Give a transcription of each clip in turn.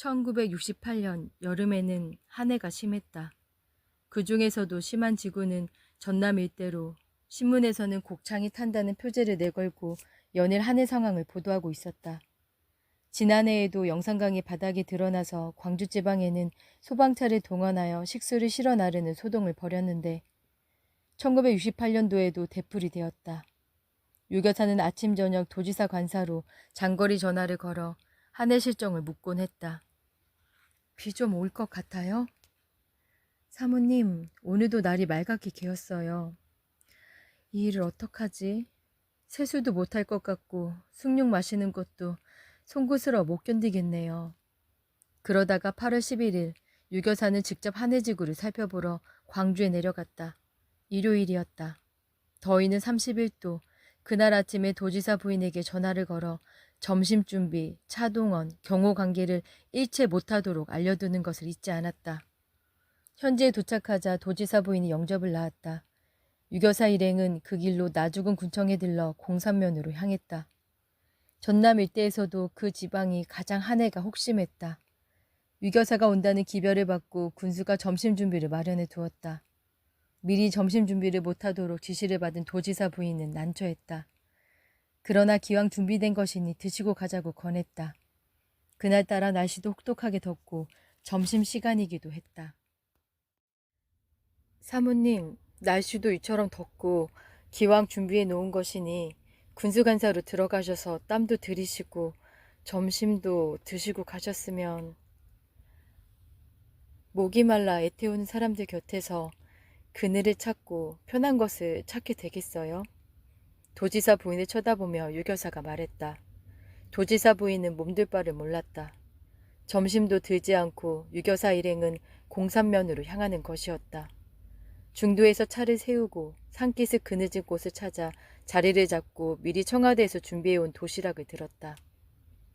1968년 여름에는 한 해가 심했다. 그 중에서도 심한 지구는 전남 일대로 신문에서는 곡창이 탄다는 표제를 내걸고 연일 한 해 상황을 보도하고 있었다. 지난해에도 영산강이 바닥에 드러나서 광주 지방에는 소방차를 동원하여 식수를 실어 나르는 소동을 벌였는데 1968년도에도 대풀이 되었다. 유교사는 아침 저녁 도지사 관사로 장거리 전화를 걸어 한 해 실정을 묻곤 했다. 비 좀 올 것 같아요? 사모님, 오늘도 날이 맑게 개었어요. 이 일을 어떡하지? 세수도 못할 것 같고 숭늉 마시는 것도 송구스러워 못 견디겠네요. 그러다가 8월 11일 유교사는 직접 한해지구를 살펴보러 광주에 내려갔다. 일요일이었다. 더위는 31도. 그날 아침에 도지사 부인에게 전화를 걸어 점심 준비, 차동원, 경호 관계를 일체 못하도록 알려두는 것을 잊지 않았다. 현지에 도착하자 도지사 부인이 영접을 낳았다. 유교사 일행은 그 길로 나주군 군청에 들러 공산면으로 향했다. 전남 일대에서도 그 지방이 가장 한 해가 혹심했다. 유교사가 온다는 기별을 받고 군수가 점심 준비를 마련해 두었다. 미리 점심 준비를 못하도록 지시를 받은 도지사 부인은 난처했다. 그러나 기왕 준비된 것이니 드시고 가자고 권했다. 그날따라 날씨도 혹독하게 덥고 점심시간이기도 했다. 사모님, 날씨도 이처럼 덥고 기왕 준비해 놓은 것이니 군수관사로 들어가셔서 땀도 들이시고 점심도 드시고 가셨으면. 목이 말라 애태우는 사람들 곁에서 그늘을 찾고 편한 것을 찾게 되겠어요? 도지사 부인을 쳐다보며 유교사가 말했다. 도지사 부인은 몸둘 바를 몰랐다. 점심도 들지 않고 유교사 일행은 공산면으로 향하는 것이었다. 중도에서 차를 세우고 산기슭 그늘진 곳을 찾아 자리를 잡고 미리 청와대에서 준비해온 도시락을 들었다.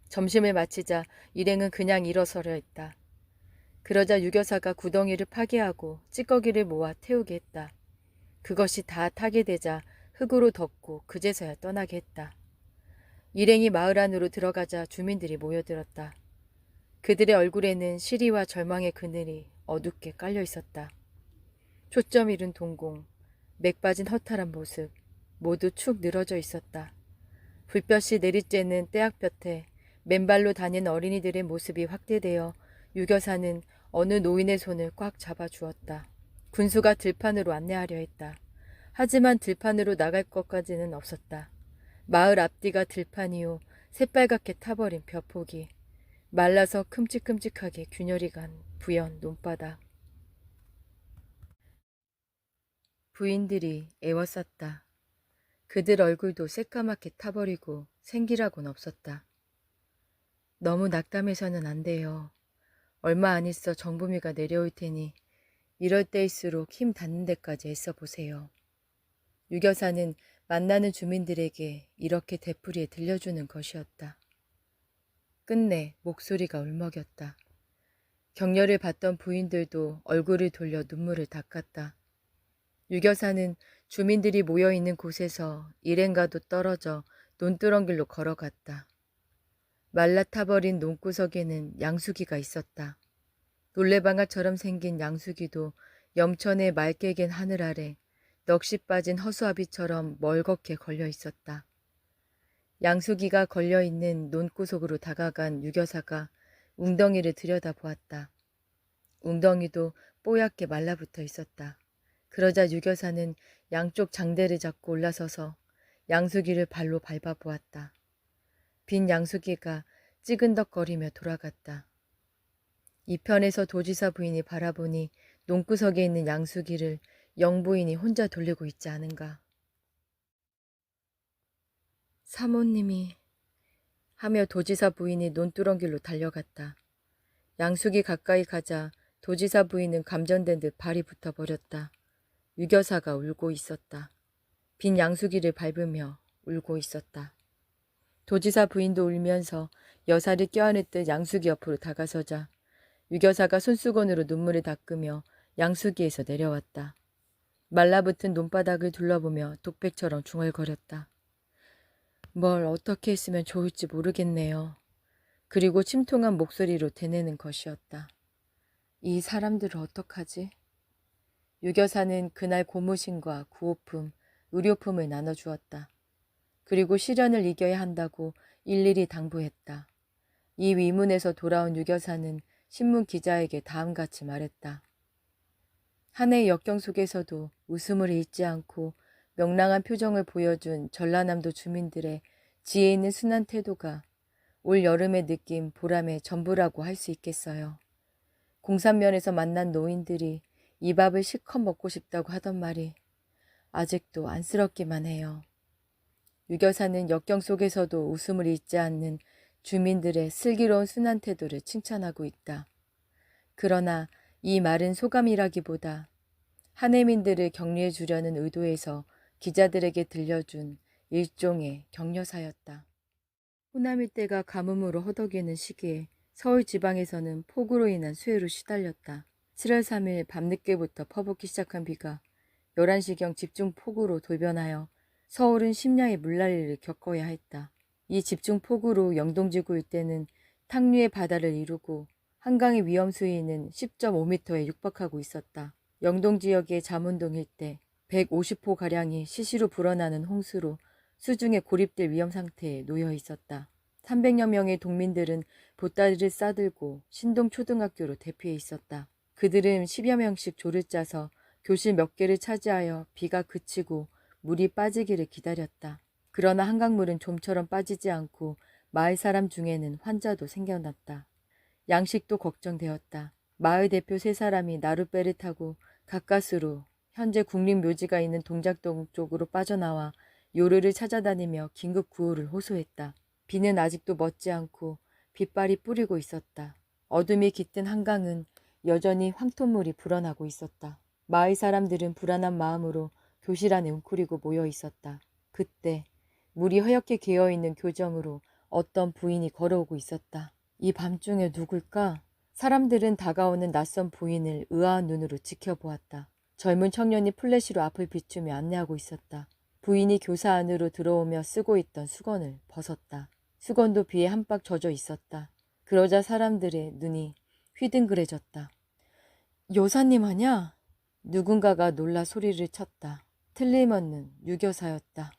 점심을 마치자 일행은 그냥 일어서려 했다. 그러자 유교사가 구덩이를 파괴하고 찌꺼기를 모아 태우게 했다. 그것이 다 타게 되자 흙으로 덮고 그제서야 떠나게 했다. 일행이 마을 안으로 들어가자 주민들이 모여들었다. 그들의 얼굴에는 시리와 절망의 그늘이 어둡게 깔려 있었다. 초점 잃은 동공, 맥 빠진 허탈한 모습, 모두 축 늘어져 있었다. 불볕이 내리쬐는 떼약볕에 맨발로 다니는 어린이들의 모습이 확대되어 유교사는 어느 노인의 손을 꽉 잡아주었다. 군수가 들판으로 안내하려 했다. 하지만 들판으로 나갈 것까지는 없었다. 마을 앞뒤가 들판이요 새빨갛게 타버린 벼포기, 말라서 큼직큼직하게 균열이 간 부연 논바닥. 부인들이 애워쌌다. 그들 얼굴도 새까맣게 타버리고 생기라곤 없었다. 너무 낙담해서는 안 돼요. 얼마 안 있어 정부미가 내려올 테니 이럴 때일수록 힘 닿는 데까지 애써 보세요. 유교사는 만나는 주민들에게 이렇게 되풀이에 들려주는 것이었다. 끝내 목소리가 울먹였다. 격려를 받던 부인들도 얼굴을 돌려 눈물을 닦았다. 유교사는 주민들이 모여있는 곳에서 일행과도 떨어져 논두렁길로 걸어갔다. 말라타버린 논구석에는 양수기가 있었다. 놀래방아처럼 생긴 양수기도 염천의 맑게 갠 하늘 아래 넋이 빠진 허수아비처럼 멀겋게 걸려 있었다. 양수기가 걸려있는 논구석으로 다가간 유교사가 웅덩이를 들여다보았다. 웅덩이도 뽀얗게 말라붙어 있었다. 그러자 유교사는 양쪽 장대를 잡고 올라서서 양수기를 발로 밟아보았다. 빈 양수기가 찌근덕거리며 돌아갔다. 이편에서 도지사 부인이 바라보니 논구석에 있는 양수기를 영부인이 혼자 돌리고 있지 않은가. 사모님이 하며 도지사 부인이 논두렁길로 달려갔다. 양수기 가까이 가자 도지사 부인은 감전된 듯 발이 붙어버렸다. 유교사가 울고 있었다. 빈 양수기를 밟으며 울고 있었다. 도지사 부인도 울면서 여사를 껴안을 듯 양수기 옆으로 다가서자 유교사가 손수건으로 눈물을 닦으며 양수기에서 내려왔다. 말라붙은 논바닥을 둘러보며 독백처럼 중얼거렸다. 뭘 어떻게 했으면 좋을지 모르겠네요. 그리고 침통한 목소리로 되뇌는 것이었다. 이 사람들을 어떡하지? 유교사는 그날 고무신과 구호품, 의료품을 나눠주었다. 그리고 시련을 이겨야 한다고 일일이 당부했다. 이 위문에서 돌아온 유교사는 신문 기자에게 다음같이 말했다. 한 해의 역경 속에서도 웃음을 잃지 않고 명랑한 표정을 보여준 전라남도 주민들의 지혜 있는 순한 태도가 올 여름에 느낀 보람의 전부라고 할 수 있겠어요. 공산면에서 만난 노인들이 이 밥을 실컷 먹고 싶다고 하던 말이 아직도 안쓰럽기만 해요. 유교사는 역경 속에서도 웃음을 잃지 않는 주민들의 슬기로운 순한 태도를 칭찬하고 있다. 그러나 이 말은 소감이라기보다 한해민들을 격려해 주려는 의도에서 기자들에게 들려준 일종의 격려사였다. 호남 일대가 가뭄으로 허덕이는 시기에 서울 지방에서는 폭우로 인한 수해로 시달렸다. 7월 3일 밤늦게부터 퍼붓기 시작한 비가 11시경 집중폭우로 돌변하여 서울은 심야의 물난리를 겪어야 했다. 이 집중폭우로 영동지구 일대는 탕류의 바다를 이루고 한강의 위험 수위는 10.5m에 육박하고 있었다. 영동 지역의 잠원동 일대 150호가량이 시시로 불어나는 홍수로 수중에 고립될 위험 상태에 놓여 있었다. 300여 명의 동민들은 보따리를 싸들고 신동초등학교로 대피해 있었다. 그들은 10여 명씩 조를 짜서 교실 몇 개를 차지하여 비가 그치고 물이 빠지기를 기다렸다. 그러나 한강물은 좀처럼 빠지지 않고 마을 사람 중에는 환자도 생겨났다. 양식도 걱정되었다. 마을 대표 3사람이 나룻배를 타고 가까스로 현재 국립묘지가 있는 동작동 쪽으로 빠져나와 요르를 찾아다니며 긴급 구호를 호소했다. 비는 아직도 멎지 않고 빗발이 뿌리고 있었다. 어둠이 깃든 한강은 여전히 황토물이 불어나고 있었다. 마을 사람들은 불안한 마음으로 교실 안에 웅크리고 모여 있었다. 그때 물이 허옇게 개어있는 교정으로 어떤 부인이 걸어오고 있었다. 이 밤중에 누굴까? 사람들은 다가오는 낯선 부인을 의아한 눈으로 지켜보았다. 젊은 청년이 플래시로 앞을 비추며 안내하고 있었다. 부인이 교사 안으로 들어오며 쓰고 있던 수건을 벗었다. 수건도 비에 한박 젖어 있었다. 그러자 사람들의 눈이 휘둥그레졌다. 여사님 아냐? 누군가가 놀라 소리를 쳤다. 틀림없는 유교사였다.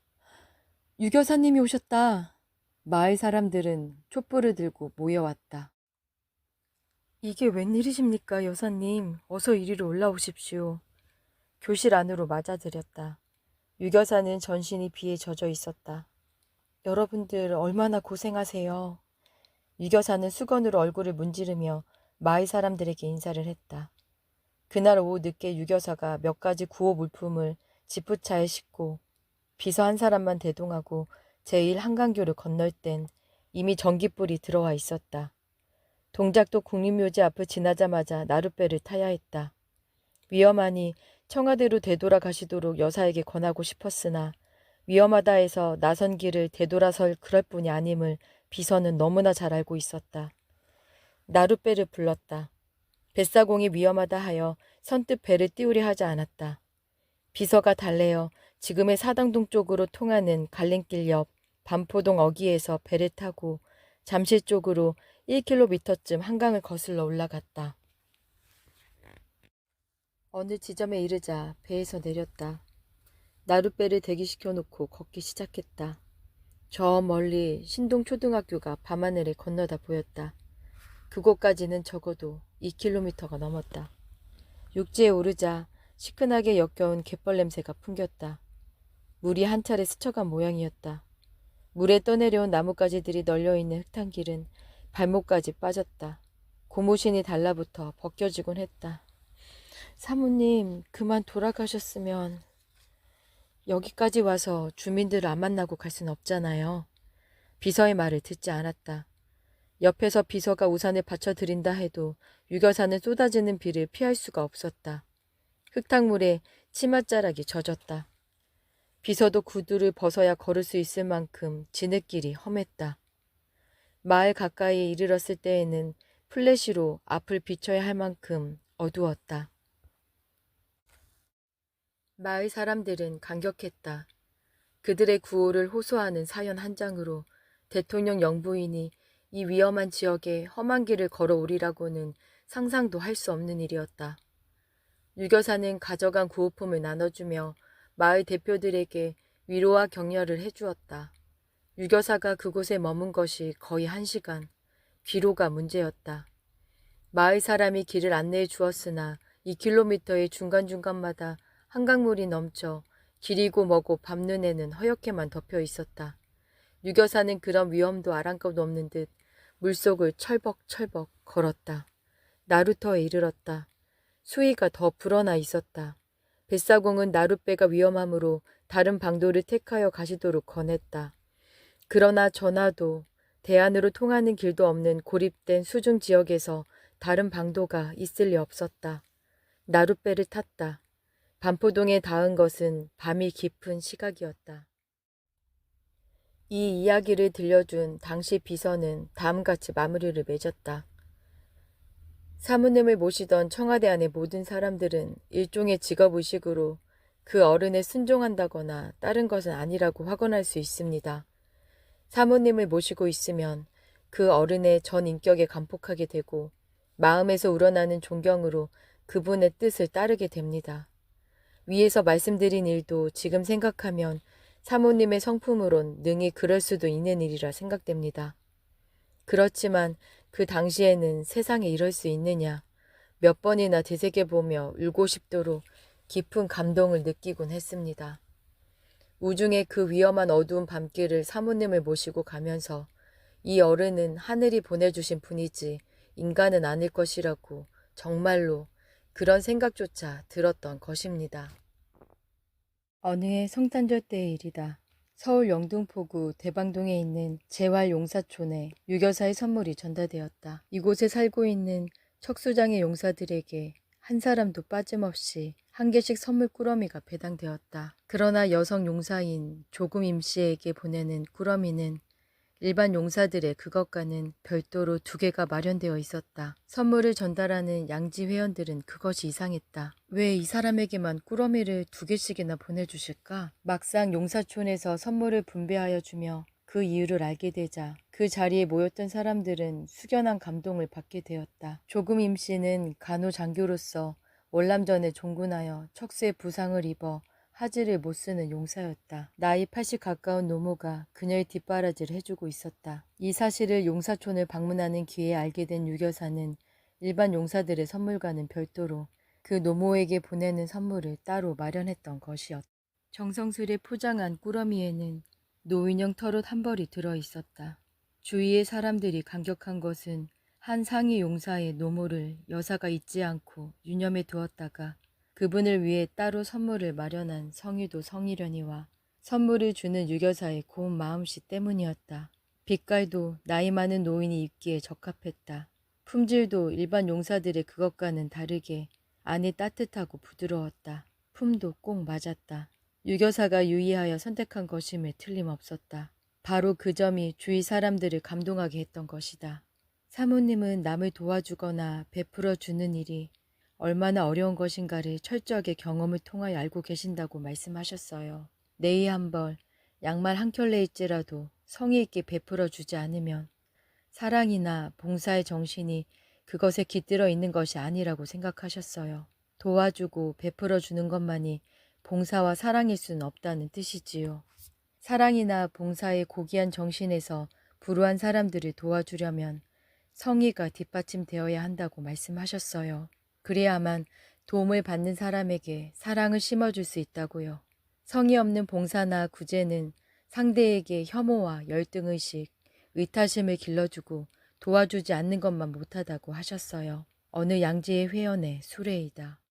유교사님이 오셨다. 마을 사람들은 촛불을 들고 모여왔다. 이게 웬일이십니까, 여사님? 어서 이리로 올라오십시오. 교실 안으로 맞아들였다. 유교사는 전신이 비에 젖어 있었다. 여러분들 얼마나 고생하세요. 유교사는 수건으로 얼굴을 문지르며 마을 사람들에게 인사를 했다. 그날 오후 늦게 유교사가 몇 가지 구호 물품을 지프차에 싣고 비서 한 사람만 대동하고 제1한강교를 건널 땐 이미 전깃불이 들어와 있었다. 동작도 국립묘지 앞을 지나자마자 나룻배를 타야 했다. 위험하니 청와대로 되돌아가시도록 여사에게 권하고 싶었으나 위험하다 해서 나선 길을 되돌아설 그럴 뿐이 아님을 비서는 너무나 잘 알고 있었다. 나룻배를 불렀다. 뱃사공이 위험하다 하여 선뜻 배를 띄우려 하지 않았다. 비서가 달래어 지금의 사당동 쪽으로 통하는 갈림길 옆 반포동 어귀에서 배를 타고 잠실 쪽으로 1km쯤 한강을 거슬러 올라갔다. 어느 지점에 이르자 배에서 내렸다. 나룻배를 대기시켜 놓고 걷기 시작했다. 저 멀리 신동초등학교가 밤하늘에 건너다 보였다. 그곳까지는 적어도 2km가 넘었다. 육지에 오르자 시큰하게 역겨운 갯벌 냄새가 풍겼다. 물이 한 차례 스쳐간 모양이었다. 물에 떠내려온 나뭇가지들이 널려있는 흙탕길은 발목까지 빠졌다. 고무신이 달라붙어 벗겨지곤 했다. 사모님, 그만 돌아가셨으면... 여기까지 와서 주민들을 안 만나고 갈 순 없잖아요. 비서의 말을 듣지 않았다. 옆에서 비서가 우산을 받쳐드린다 해도 유교사는 쏟아지는 비를 피할 수가 없었다. 흙탕물에 치맛자락이 젖었다. 비서도 구두를 벗어야 걸을 수 있을 만큼 진흙길이 험했다. 마을 가까이에 이르렀을 때에는 플래시로 앞을 비춰야 할 만큼 어두웠다. 마을 사람들은 감격했다. 그들의 구호를 호소하는 사연 한 장으로 대통령 영부인이 이 위험한 지역에 험한 길을 걸어오리라고는 상상도 할 수 없는 일이었다. 유교사는 가져간 구호품을 나눠주며 마을 대표들에게 위로와 격려를 해주었다. 유교사가 그곳에 머문 것이 거의 1시간. 귀로가 문제였다. 마을 사람이 길을 안내해 주었으나 2km의 중간중간마다 한강물이 넘쳐 길이고 뭐고 밤눈에는 허옇게만 덮여 있었다. 유교사는 그런 위험도 아랑곳 없는 듯 물속을 철벅철벅 걸었다. 나루터에 이르렀다. 수위가 더 불어나 있었다. 뱃사공은 나룻배가 위험하므로 다른 방도를 택하여 가시도록 권했다. 그러나 전하도 대안으로 통하는 길도 없는 고립된 수중 지역에서 다른 방도가 있을 리 없었다. 나룻배를 탔다. 반포동에 닿은 것은 밤이 깊은 시각이었다. 이 이야기를 들려준 당시 비서는 다음같이 마무리를 맺었다. 사모님을 모시던 청와대 안의 모든 사람들은 일종의 직업의식으로 그 어른에 순종한다거나 다른 것은 아니라고 확언할 수 있습니다. 사모님을 모시고 있으면 그 어른의 전 인격에 감폭하게 되고 마음에서 우러나는 존경으로 그분의 뜻을 따르게 됩니다. 위에서 말씀드린 일도 지금 생각하면 사모님의 성품으론 능히 그럴 수도 있는 일이라 생각됩니다. 그렇지만 그 당시에는 세상에 이럴 수 있느냐 몇 번이나 되새겨보며 울고 싶도록 깊은 감동을 느끼곤 했습니다. 우중의 그 위험한 어두운 밤길을 사모님을 모시고 가면서 이 어른은 하늘이 보내주신 분이지 인간은 아닐 것이라고 정말로 그런 생각조차 들었던 것입니다. 어느 해 성탄절 때의 일이다. 서울 영등포구 대방동에 있는 재활용사촌에 유교사의 선물이 전달되었다. 이곳에 살고 있는 척수장의 용사들에게 한 사람도 빠짐없이 한 개씩 선물 꾸러미가 배당되었다. 그러나 여성 용사인 조금 임씨에게 보내는 꾸러미는 일반 용사들의 그것과는 별도로 2개가 마련되어 있었다. 선물을 전달하는 양지 회원들은 그것이 이상했다. 왜 이 사람에게만 꾸러미를 2개씩이나 보내주실까? 막상 용사촌에서 선물을 분배하여 주며 그 이유를 알게 되자 그 자리에 모였던 사람들은 숙연한 감동을 받게 되었다. 조금 임씨는 간호장교로서 월남전에 종군하여 척수에 부상을 입어 하지를 못 쓰는 용사였다. 나이 80 가까운 노모가 그녀의 뒷바라지를 해주고 있었다. 이 사실을 용사촌을 방문하는 기회에 알게 된 유교사는 일반 용사들의 선물과는 별도로 그 노모에게 보내는 선물을 따로 마련했던 것이었다. 정성스레 포장한 꾸러미에는 노인형 털옷 한 벌이 들어있었다. 주위의 사람들이 감격한 것은 한 상위 용사의 노모를 여사가 잊지 않고 유념해 두었다가 그분을 위해 따로 선물을 마련한 성유도 성희련이와 선물을 주는 유교사의 고운 마음씨 때문이었다. 빛깔도 나이 많은 노인이 입기에 적합했다. 품질도 일반 용사들의 그것과는 다르게 안이 따뜻하고 부드러웠다. 품도 꼭 맞았다. 유교사가 유의하여 선택한 것임에 틀림없었다. 바로 그 점이 주위 사람들을 감동하게 했던 것이다. 사모님은 남을 도와주거나 베풀어 주는 일이 얼마나 어려운 것인가를 철저하게 경험을 통하여 알고 계신다고 말씀하셨어요. 네이 한 벌, 양말 한 켤레일지라도 성의 있게 베풀어 주지 않으면 사랑이나 봉사의 정신이 그것에 깃들어 있는 것이 아니라고 생각하셨어요. 도와주고 베풀어 주는 것만이 봉사와 사랑일 수는 없다는 뜻이지요. 사랑이나 봉사의 고귀한 정신에서 불우한 사람들을 도와주려면 성의가 뒷받침되어야 한다고 말씀하셨어요. 그래야만 도움을 받는 사람에게 사랑을 심어줄 수 있다고요. 성의 없는 봉사나 구제는 상대에게 혐오와 열등의식, 의타심을 길러주고 도와주지 않는 것만 못하다고 하셨어요. 어느 양지의 회원의 수레이다.